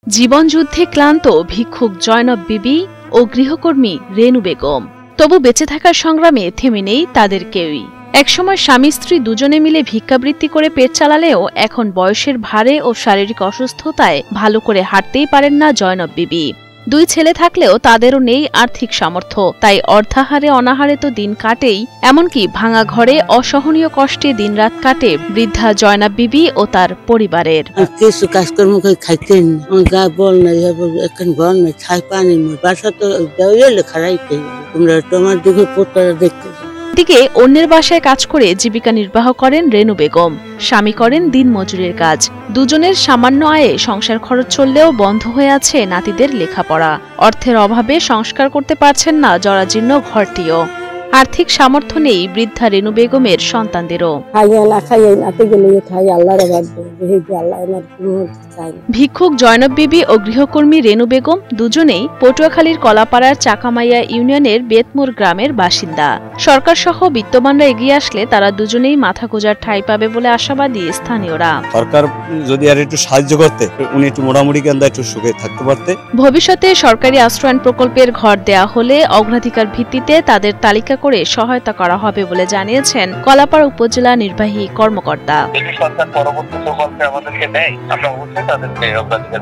জীবনযুদ্ধে ক্লান্ত ভিক্ষুক জয়নব বিবি ও গৃহকর্মী রেনু বেগম, তবু বেঁচে থাকার সংগ্রামে থেমে নেই তাদের কেউই। একসময় স্বামী স্ত্রী দুজনে মিলে ভিক্ষাবৃত্তি করে পেট চালালেও এখন বয়সের ভারে ও শারীরিক অসুস্থতায় ভালো করে হাঁটতেই পারেন না জয়নব বিবি। দুই ছেলে থাকলেও তাদেরও নেই আর্থিক সামর্থ্য, তাই অর্ধাহারে অনাহারে তো দিন কাটেই, এমনকি ভাঙা ঘরে অসহনীয় কষ্টে দিনরাত কাটে বৃদ্ধা জয়নব বিবি ও তার পরিবারের। কিছু কাজকর্ম করে খাইতেন, গা বল নাই, এখন ঘর নাই, ছাই পানি বাসা তো খারাইতে, তোমরা তোমার দিকে পোতারা দেখতে। এদিকে অন্যের বাসায় কাজ করে জীবিকা নির্বাহ করেন রেনু বেগম, স্বামী করেন দিনমজুরের কাজ। দুজনের সামান্য আয়ে সংসার খরচ চললেও বন্ধ হয়ে আছে নাতিদের লেখাপড়া। অর্থের অভাবে সংস্কার করতে পারছেন না জরাজীর্ণ ঘরটিও। আর্থিক সামর্থ্য নেই বৃদ্ধা রেনু বেগমের সন্তানদেরও। ভিক্ষুক জয়নব বিবি ও গৃহকর্মী রেনু বেগম দুজনেই পটুয়াখালীর কলাপাড়ার চাকামাইয়া ইউনিয়নের বেতমোর গ্রামের বাসিন্দা। সরকার সহ বিত্তবানরা এগিয়ে আসলে তারা দুজনেই মাথা গোঁজার ঠাঁই পাবে বলে আশাবাদী স্থানীয়রা। সরকার যদি আর একটু সাহায্য করতে, উনি একটু মোটামুটি একটু সুখে থাকতে পারতে। ভবিষ্যতে সরকারি আশ্রয়ণ প্রকল্পের ঘর দেয়া হলে অগ্রাধিকার ভিত্তিতে তাদের তালিকা করে সহায়তা করা হবে বলে জানিয়েছেন কলাপাড়া উপজেলা নির্বাহী কর্মকর্তা। যদি সরকার পরবর্তী প্রকল্পে আমাদেরকে দেয়, আমরা অবশ্যই তাদেরকে অগ্রাধিকার